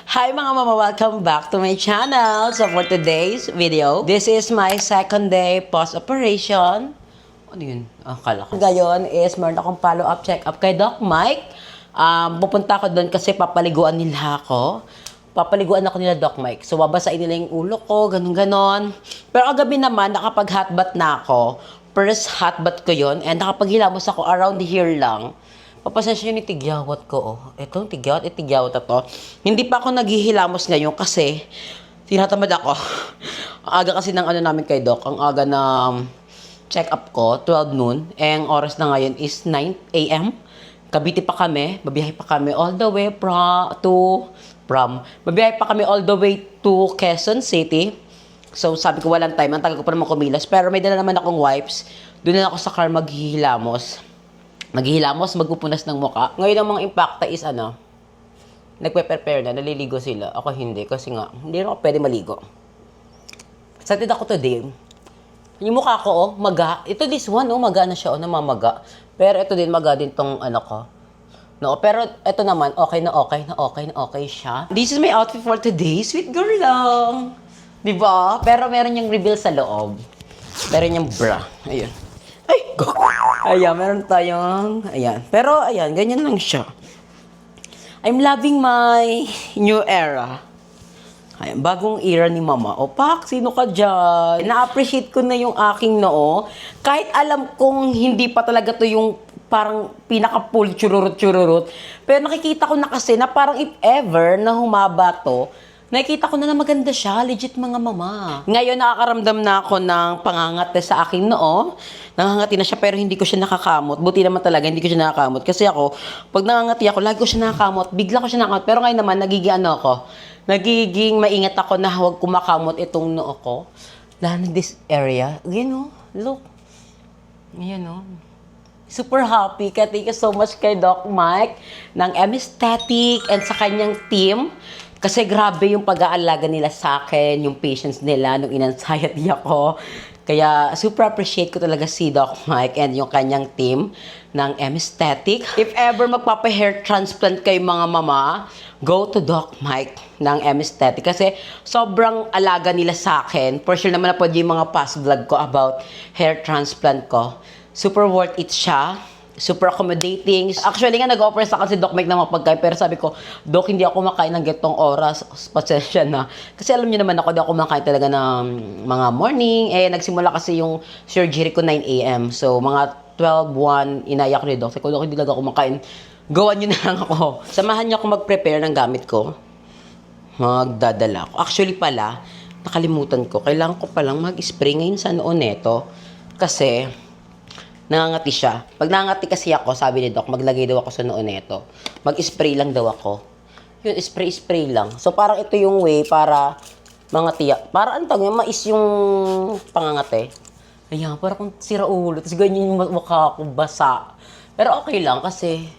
Hi mga mama, welcome back to my channel. So for today's video, this is my second day post-operation. Ano yun? Akala ko. Ngayon is meron akong follow-up check-up kay Doc Mike. Pupunta ako doon kasi papaliguan nila ako. Papaliguan ako nila Doc Mike. So babasain nila yung ulo ko, ganun-ganon. Pero kagabi naman, nakapag-hotbath na ako. First hotbath ko yun and nakapaghilamos ako around here lang. Papasensya yun yung tigyawat ko, oh. Itong tigyawat, tigyawat na to. Hindi pa ako naghihilamos ngayon kasi tinatamad ako. Ang aga kasi ng ano namin kay Doc, ang aga na check-up ko, 12 noon. Eh, ang oras na ngayon is 9 a.m. Cavite pa kami, babiyahe pa kami all the way babiyahe pa kami all the way to Quezon City. So, sabi ko walang time, ang tagal ko pa naman kumilas. Pero may dala naman akong wipes. Doon na ako sa car maghihilamos. Magpupunas ng muka. Ngayon ang mga impacta is nagpe-prepare na, naliligo sila. Ako hindi, kasi nga, hindi na ako pwede maligo. Excited ako today. Yung mukha ko, maga. Ito this one, maga na siya, namamaga. Pero ito din, maga din tong ko. No, pero ito naman, okay siya. This is my outfit for today. Sweet girl lang. Diba? Pero meron yung reveal sa loob. Meron yung bra. Ayun. Ay, go. Ayan, meron tayong, ayan. Pero, ayan, ganyan lang siya. I'm loving my new era. Ayan, bagong era ni Mama. O, Pak, sino ka dyan? Na-appreciate ko na yung aking noo. Kahit alam kong hindi pa talaga to yung parang pinaka-pull, chururut. Pero nakikita ko na kasi na parang if ever na humaba to, nakikita ko na maganda siya. Legit mga mama. Ngayon, nakakaramdam na ako ng pangangate sa aking noo. Nangangati na siya pero hindi ko siya nakakamot. Buti naman talaga, hindi ko siya nakakamot. Kasi ako, pag nangangati ako, lagi ko siya nakakamot. Bigla ko siya nakakamot. Pero ngayon naman, nagiging maingat ako na huwag kumakamot itong noo ko. Lalo na this area. Ayan look. Ayan Super happy. Kaya thank you so much kay Doc Mike ng M-Aesthetic and sa kanyang team. Kasi grabe yung pag-aalaga nila sa akin, yung patience nila nung in-anxiety ako. Kaya super appreciate ko talaga si Doc Mike and yung kanyang team ng M-Aesthetic. If ever magpapa-hair transplant kayo mga mama, go to Doc Mike ng M-Aesthetic. Kasi sobrang alaga nila sa akin. For sure naman na pwede yung mga past vlog ko about hair transplant ko. Super worth it siya. Super accommodating. Actually nga, nag-offer sa akin si Doc Mike ng mga pagkain. Pero sabi ko, Doc, hindi ako makain ng getong oras. Pasensya na. Kasi alam niyo naman ako, di ako makain talaga ng mga morning. Nagsimula kasi yung surgery ko 9 a.m. So, mga 12:01, inaya ko ni Doc. Sabi ko, Doc, hindi talaga ako makain. Gawan niyo na lang ako. Samahan niyo ako mag-prepare ng gamit ko. Magdadala ako. Actually pala, nakalimutan ko. Kailangan ko palang mag-spray ngayon sa noo neto. Kasi nangangati siya. Pag nangangati kasi ako, sabi ni Doc, maglagay daw ako sa noo neto. Mag-spray lang daw ako. Yun, spray lang. So, parang ito yung way para mangati. Para mais yung pangangati. Ayan, parang kung sira ulo. Tapos ganyan yung mukha ko, basa. Pero okay lang kasi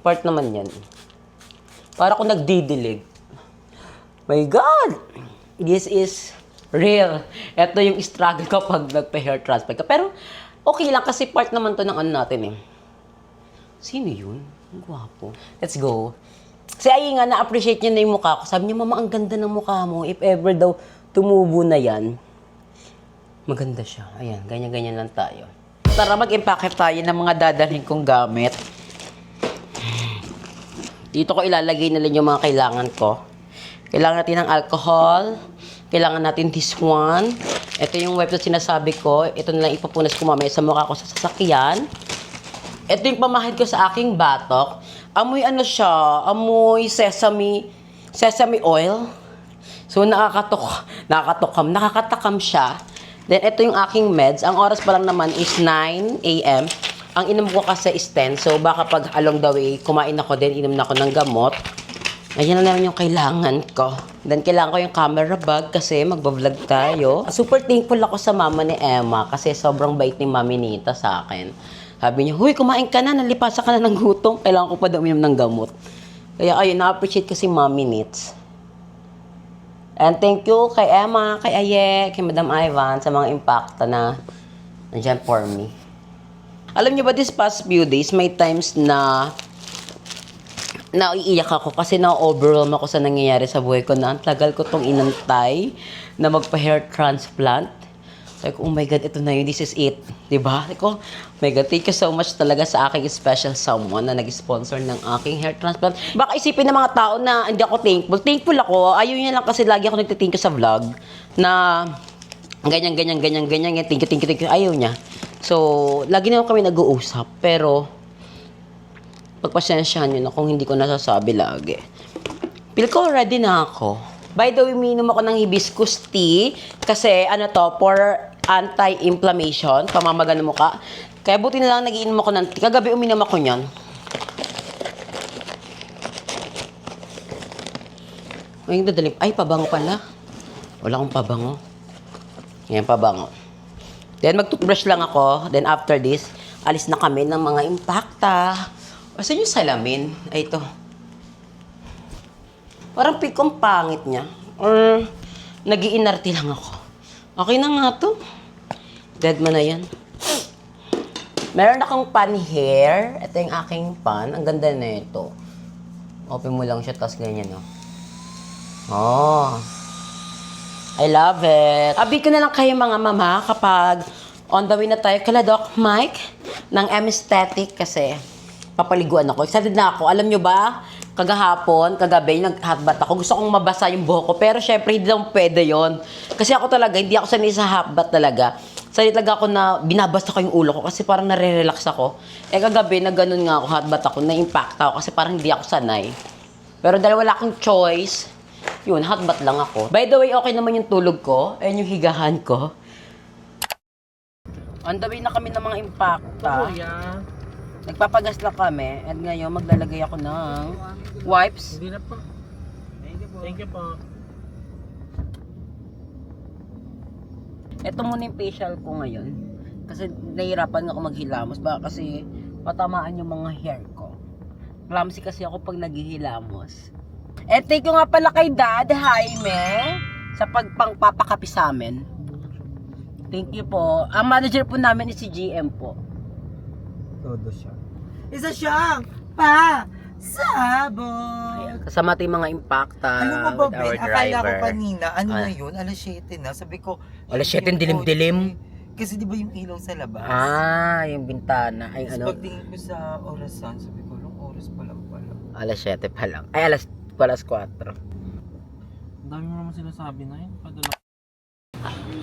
part naman yan. Para kung nagdidilig. My God! This is real. Ito yung struggle ko pag nagpa-hair transplant ka. Pero, okay lang kasi part naman to ng natin Sino yun? Ang gwapo. Let's go. Kasi ayun nga, na-appreciate niya na yung mukha ko. Sabi niya, Mama, ang ganda ng mukha mo. If ever daw tumubo na yan, maganda siya. Ayan, ganyan-ganyan lang tayo. Tara, mag-impake tayo ng mga dadalhin kong gamit. Dito ko ilalagay na lang yung mga kailangan ko. Kailangan natin ng alcohol. Kailangan natin this one. Ito yung wipe na sinasabi ko. Ito na lang ipapunas ko mamaya sa mukha ko sa sasakyan. Ito yung pamahid ko sa aking batok. Amoy siya? Amoy sesame oil. So, nakakatakam siya. Then, ito yung aking meds. Ang oras pa lang naman is 9 a.m. Ang inom ko kasi is 10. So, baka pag along the way, kumain ako din, inom na ako ng gamot. Ayan na naman yung kailangan ko. Then, kailangan ko yung camera bag kasi magbablog tayo. Super thankful ako sa mama ni Emma kasi sobrang bait ni Mami Nita sa akin. Sabi niya, huy, kumain ka na, nalipasa ka na ng gutom. Kailangan ko pa daw uminom ng gamot. Kaya ayun, na-appreciate ko si Mami Nits. And thank you kay Emma, kay Aye, kay Madam Ivan sa mga impacta na nandyan for me. Alam niyo ba, this past few days, may times na naiiyak ako kasi na-overwhelm ako sa nangyayari sa buhay ko na ang tagal ko tong inantay na magpa-hair transplant. Sabi ko, oh my God, ito na yun, this is it. Diba? Sabi ko, oh my God, thank you so much talaga sa aking special someone na nag-sponsor ng aking hair transplant. Baka isipin ng mga tao na hindi ako thankful. Thankful ako, ayaw niya lang kasi lagi ako nagtithank you sa vlog na ganyan, thank you, ayaw niya. So, lagi naman kami nag-uusap, pero pagpasensyahan nyo na kung hindi ko nasasabi lagi. Feel ko ready na ako. By the way, uminom ako ng hibiscus tea kasi ano to, for anti-inflammation, pamamaga ng mukha. Kaya buti na lang nagiinom ako ng tea. Kagabi uminom ako niyan. Ay, dadaling. Ay, pabango pala. Wala akong pabango. Yan, pabango. Then, mag-toothbrush lang ako. Then, after this, alis na kami ng mga impacta. Asan yung salamin? Ay, ito. Parang pikong pangit niya. Or, nag-iinarte lang ako. Okay na nga to. Dead man na yan. Meron akong pan hair. Ito yung aking pan. Ang ganda na ito. Open mo lang siya, tapos ganyan, no? Oh. I love it. Abi ko na lang kayo mga mama kapag on the way na tayo kala Doc Mike ng M-Aesthetic kasi papaliguan ako. Excited na ako. Alam nyo ba, kagabi, nag-hotbath ako. Gusto kong mabasa yung buhok ko. Pero syempre, hindi lang pwede yon. Kasi ako talaga, hindi ako sanay sa hotbath talaga. Sanay talaga ako na binabasa ko yung ulo ko kasi parang nare-relax ako. Kagabi, na ganun nga ako, hotbath ako, na-impact ako kasi parang hindi ako sanay. Pero dahil wala akong choice, yun, hotbath lang ako. By the way, okay naman yung tulog ko. Ayun yung higahan ko. On the way na kami ng mga impacta. Oh, yeah. Nagpapagas lang kami at ngayon maglalagay ako ng wipes. Hindi na po. Thank you po. Ito muna yung facial ko ngayon. Kasi nahihirapan ako maghilamos. Baka kasi matamaan yung mga hair ko. Clumsy kasi ako pag naghihilamos. Thank you nga pala kay Dad, Jaime, sa pagpapakapi sa amin. Thank you po. Ang manager po namin is si GM po. Todo siya. Isa siyang pasabog. Ayan, kasama tayong mga impacta. Ano mo ba, with our Ben? Akala ko driver. kanina, ano Ah. na yun? Alas 7 na. Sabi ko, Alas 7, yung dilim-dilim. kotse. Kasi di ba yung ilaw sa labas? Yung bintana. Ay, Tapos ano? pagtingin ko sa orasan, sabi ko, anong oras pa lang pala? Alas 7 pa lang. Ay, alas 4. Ang dami mo naman sinasabi na yun. Padala.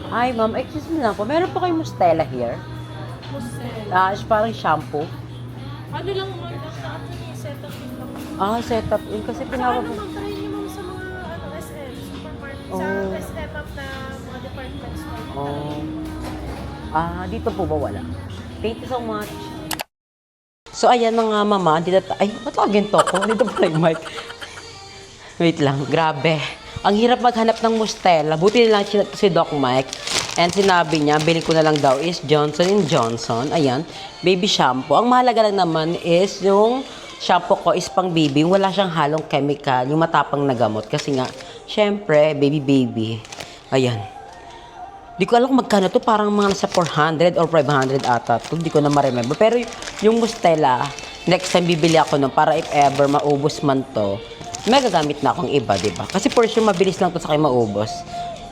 Hi, ma'am. Excuse me lang po. Meron pa kayong Mustela here? Mustela. It's parang shampoo. Ano lang mo lang setup din lang. Setup in. Kasi Saka pinawag ano mag-try niyo ma'am sa mga SM, supermarket, Oh. sa SM up na mga department store. Dito po ba wala? Thank you so much. So, ayan mga mama. Ay, ba't lagyan to ko? Dito pa yung mic. Wait lang. Grabe. Ang hirap maghanap ng Mustela. Buti nilang chinat ko si Doc Mike. And sinabi niya, bilhin ko na lang daw is Johnson & Johnson. Ayan. Baby shampoo. Ang mahalaga lang naman is yung shampoo ko is pang baby. Wala siyang halong chemical. Yung matapang na gamot. Kasi nga, syempre, baby. Ayan. Di ko alam kung magkano to. Parang mga nasa 400 or 500 ata to. Di ko na ma-remember. Pero yung Mustela, next time bibili ako nun para if ever maubos man to, may gagamit na akong iba, di ba? Kasi for sure, mabilis lang to sa kayo maubos.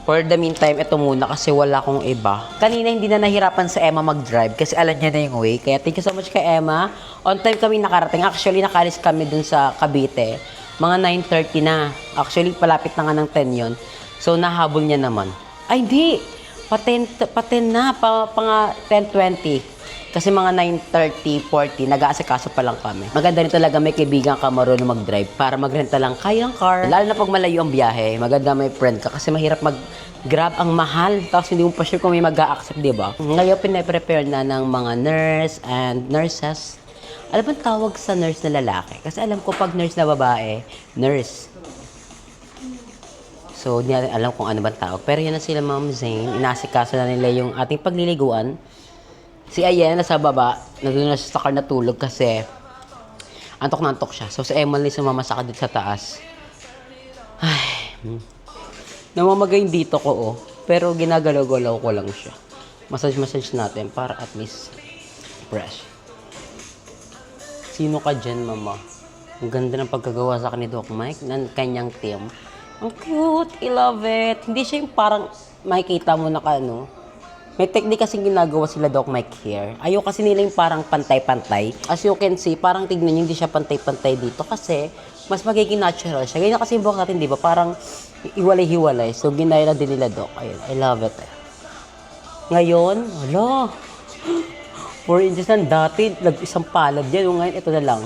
For the meantime, ito muna kasi wala akong iba. Kanina hindi na nahirapan sa Emma mag-drive kasi alam niya na yung way. Kaya thank you so much kay Emma. On time kami nakarating. Actually, nakalis kami dun sa Cavite. Mga 9:30 na. Actually, palapit na nga ng 10 yon. So, nahabol niya naman. Ay, hindi. Pa-10 na. Pa 10:20. Kasi mga 9:30, 40, nag-aasikaso pa lang kami. Maganda rin talaga may kaibigan ka marunong mag-drive para magrenta lang kayang car. Lalo na pag malayo ang biyahe, maganda may friend ka kasi mahirap mag-grab ang mahal. Tapos hindi mo pa sure kung may mag-a-accept, di ba? Ngayon, pinaprepare na ng mga nurse and nurses. Alam mo tawag sa nurse na lalaki? Kasi alam ko pag nurse na babae, nurse. So, hindi natin alam kung ano ba tawag. Pero yan na sila, Ma'am Zane. Inasikaso na nila yung ating pagliliguan. Si Ayen, nasa baba, nandun na siya sa car natulog kasi antok na antok siya. So, si Emily sumamasa dito sa taas. Ay, namamagay yung dito ko, oh. Pero ginagalaw-galaw ko lang siya. Massage natin para at least fresh. Sino ka dyan, mama? Ang ganda ng pagkagawa sa akin ni Doc Mike, ng kanyang team. Ang cute, I love it. Hindi siya yung parang makikita mo na ano. May technique kasing ginagawa sila Doc Mike here. Ayaw kasi nila yung parang pantay-pantay. As you can see, parang tignan nyo, hindi siya pantay-pantay dito kasi mas magiging natural siya. Ganyan kasi yung buhok natin, di ba? Parang iwalay-hiwalay. So, ginaya na din nila Doc. Ayun, I love it. Ngayon, hala, 4 inches na dati, isang palad yan. Ngayon, ito na lang.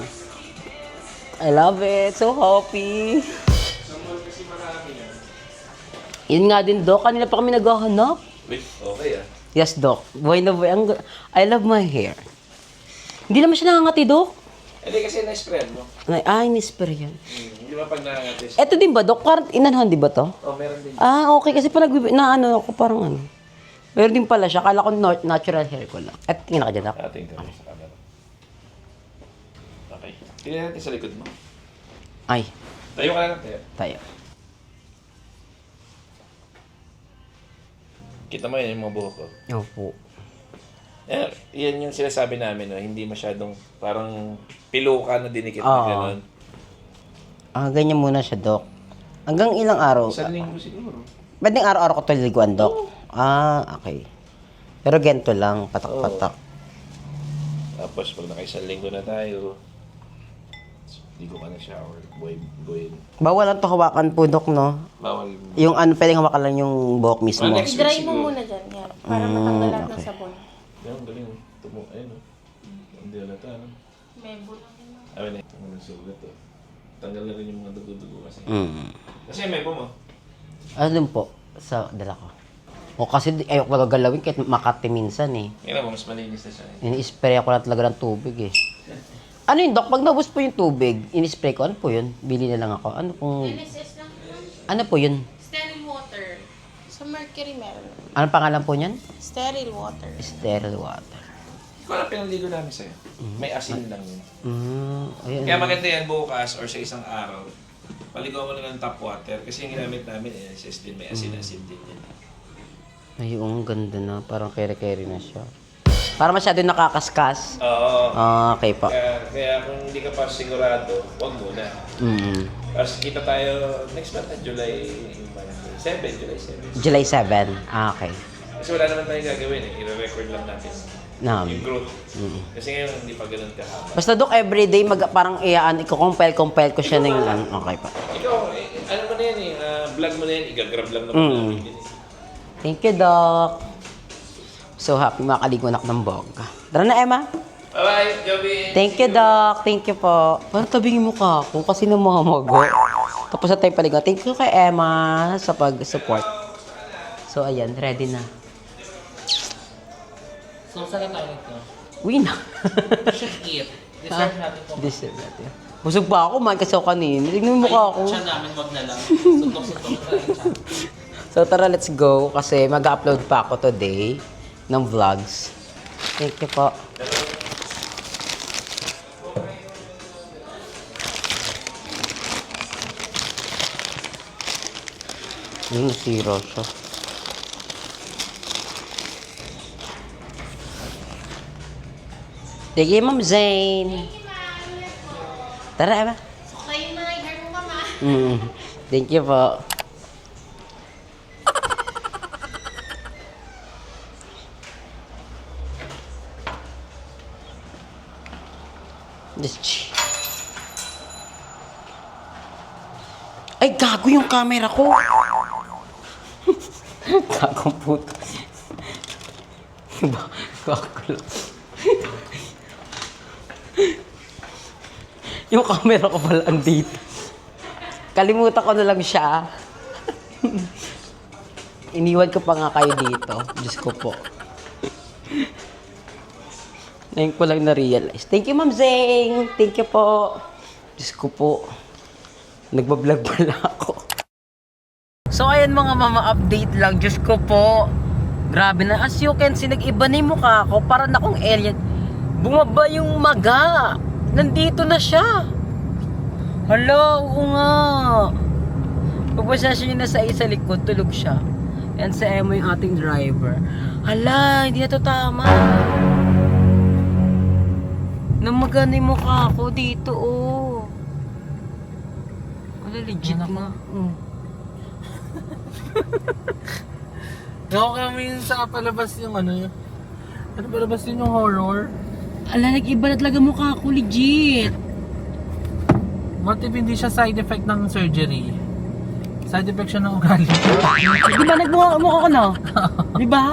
I love it. So happy. Yun nga din, Doc. Kanina pa kami naghahanap. Wait, okay ah. Yes, Doc. Boy na boy. I love my hair. Hindi naman siya nakangati, Doc. Hindi kasi na-spread mo. Ay, ni-spray yan. Di ba pag nangangatis? Ito din ba, Doc? Parang inanhan, di ba to? Oh, meron din. Ah, okay. Kasi pa na ano ako, parang ano. Meron din pala siya. Kala ko natural hair ko lang. At tingin ka dyan, Doc. Ating kami sa camera. Okay. Tingnan natin sa likod mo. Ay, Tayo ka lang tayo. tayo. Kita mo yun yung mga buhok ko. Opo. Yan yung sinasabi namin, no? Hindi masyadong parang piluka na dinikit Oo. na gano'n. Ah, ganyan muna siya, Doc. Hanggang ilang araw? Isang linggo siguro. Pwedeng araw-araw ko ito liguan, Doc? Ah, okay. Pero ganito lang, patak-patak. Tapos pag nakaisang linggo na tayo, ligo ka na shower, buhay. Bawal lang ito hawakan po, Doc, no? Bawal. Yung ano, pwedeng hawakan lang yung buhok mismo. Next week I-dry mo siguro. muna dyan, yan. Para matanggal lahat ng okay. sabon. Yan, galing. Tumo, ayun o. Hindi halata, ano? May bulang yun. Ayun eh, ang nasulat to. Tanggal na rin yung mga dugo-dugo kasi. Mm. Kasi may mo. Ano din po, sa dala ko. O kasi ayoko magagalawin kahit makati minsan eh. Yan mo, mas malinis na siya eh. Ini-spray ako na talaga ng tubig eh. Ano yun, Doc? Pag naubos po yung tubig, in-spray ko, ano po yun? Bili na lang ako. Ano pong... NSS lang yun. Ano po yun? Sterile water. Sa Mercury meron. Anong pangalan po niyan? Sterile water. Sterile water. Ikaw lang pinaligo namin sa'yo. May asin lang yun. Ayun. Kaya maganda yan bukas or sa isang araw. Paligaw mo lang ng tap water. Kasi yung ginamit namin, NSS din, may asin-asin din yan. Ayun, ganda na. Parang kere-kere na siya. Para masyado nakakaskas. Oo. Ah, okay po. Kaya kung hindi ka pa sigurado, huwag muna. Tapos kita tayo next month na July 7, July 7. July 7. Ah, okay. Kasi wala naman tayong gagawin eh. I-record lang natin yung growth. Kasi ngayon hindi pa ganun kahaba. Basta, Doc, everyday parang iyaan, i-compile ko siya ng okay pa. Ikaw, ano mo na yan eh, vlog mo na yan, igagrab lang naman namin yun eh. Thank you, Doc. So happy makaligo na ako ng bongga. Tara na, Emma. Bye-bye, Joby! Thank you, Doc. Thank you po. Parang tabingin mo ka ako kasi namamago. Tapos na tayo paligo. Thank you kay Emma sa pag-support. So, ayan, ready na. So, saan na tayo nito? Uwi na. Should eat. Dessert natin po. Dessert natin. Busog pa ako, man kasi ako kanina. Tignan mo mukha ako. Siya namin, wag na lang. Suntok-suntok na lang siya. So, tara, let's go. Kasi mag-upload pa ako today ng vlogs. Thank you po. Yung nasira siya. Sige, Ma'am Zane. Tara, Eva. Kayo na nag-hair mo ka, ma. Thank you po. Just... Ay, gago yung camera ko. Gagong puto. Gago lang. Yung camera ko pala andito. Kalimutan ko na lang siya. Iniwan ko pa nga kayo dito. Diyos ko po. Ngayon ko lang na-realize. Thank you, Ma'am Zeng. Thank you po. Diyos ko po. Nagbablog pala ako. So, ayan mga mama, update lang. Diyos ko po. Grabe na. As you can see, nag-iba na yung mukha ko. Parang akong alien. Bumaba yung maga. Nandito na siya. Hala, oo nga. Pagpasasya niya na sa isa likod, tulog siya. And sa Emo yung ating driver. Hala, hindi na to tama. Namagana yung mukha ko dito, oh. Wala, legit Yan ako. nga. Ako kami yung sa palabas yung ano yun. Ano palabas yun yung horror? Ala, nag-iba na talaga mukha ko, legit. What if hindi siya side effect ng surgery? Side effect siya ng ugali. Di ba nagmukha ko na? Di ba?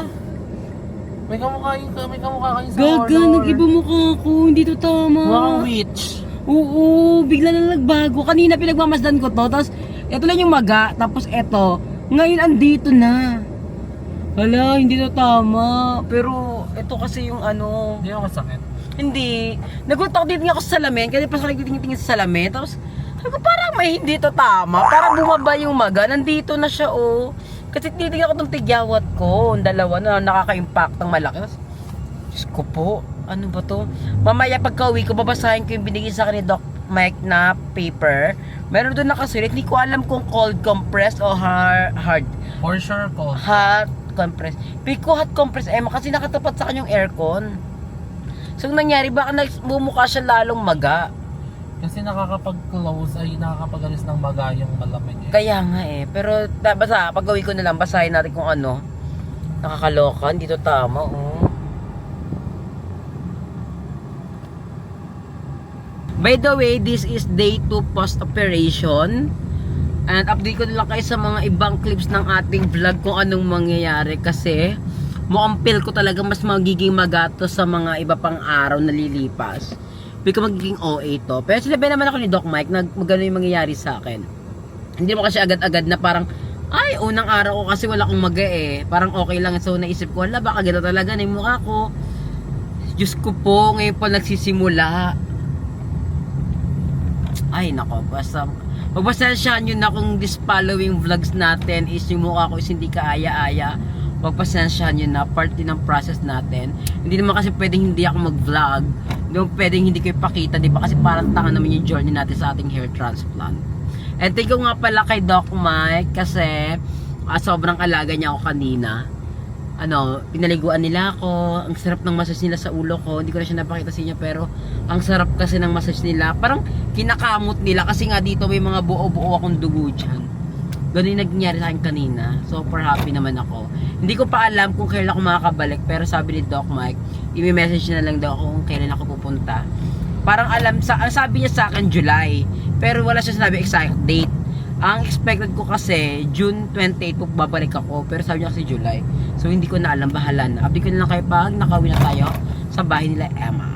May kamukha kayo sa Gaga, horror. nag-iba mukha ko. Hindi to tama. Mukhang witch. Oo, bigla na nagbago. Kanina pinagmamasdan ko to, tapos ito lang yung maga, tapos eto. Ngayon andito na. Hala, hindi to tama. Pero ito kasi yung ano. Hindi ako masakit. Hindi. Nagulat ako dito ako sa salamin. Kasi pas nagtitingin sa salamin. Tapos, sabi ko parang may hindi to tama. Parang bumaba yung maga. Nandito na siya, oh. Kasi titignan ko itong tigyawat ko. Ang dalawa na nakaka-impact ng malaki. Tapos, Diyos ko po. Ano ba to? Mamaya pagka uwi ko, babasahin ko yung binigay sa akin ni Doc Mike na paper. Meron doon nakasulit. Hindi ko alam kung cold compress o hard. For sure ko. Hot compress. Pick ko hot compress, Emma, kasi nakatapat sa kanyang aircon. So, nangyari, baka bumukha siya lalong maga. Kasi nakakapag-close ay nakakapag-alis ng maga yung malamig eh. Kaya nga eh. Pero, basta, pag gawin ko na lang, basahin natin kung ano. Nakakaloka, hindi to tama, oh. By the way, this is day 2 post-operation. And update ko na lang kayo sa mga ibang clips ng ating vlog kung anong mangyayari. Kasi, mukhang feel ko talaga mas magiging magato sa mga iba pang araw na lilipas. Hindi ko magiging OA to. Pero sinabi naman ako ni Doc Mike na magano yung mangyayari sa akin. Hindi mo kasi agad-agad na parang, ay, unang araw ko kasi wala akong maga eh. Parang okay lang. So naisip ko, wala, baka gano'n talaga na yung mukha ko. Diyos ko po, ngayon pa nagsisimula. Ay, nako, basta magpasensyahan nyo na kung this following vlogs natin is yung mukha ko is hindi kaaya-aya. Magpasensyahan nyo na, part din ng process natin. Hindi naman kasi pwedeng hindi ako mag-vlog. Hindi naman pwedeng hindi ko ipakita, di ba? Kasi parang tanga naman yung journey natin sa ating hair transplant. And thank you nga pala kay Doc Mike kasi sobrang alaga niya ako kanina. Pinaliguan nila ako. Ang sarap ng massage nila sa ulo ko. Hindi ko na siya napakita sa inyo pero ang sarap kasi ng massage nila. Parang kinakamot nila kasi nga dito may mga buo-buo akong dugo dyan. Ganun yung nangyari sa akin kanina. Super happy naman ako. Hindi ko pa alam kung kailan ako makakabalik pero sabi ni Doc Mike, i-message na lang daw ako kung kailan ako pupunta. Parang ang sabi niya sa akin July. Pero wala siya sinabi exact date. Ang expected ko kasi June 28 po babalik ako pero sabi niya kasi July. So hindi ko na alam, bahala na. Update ko na lang kayo pag nakauwi na tayo sa bahay nila Emma.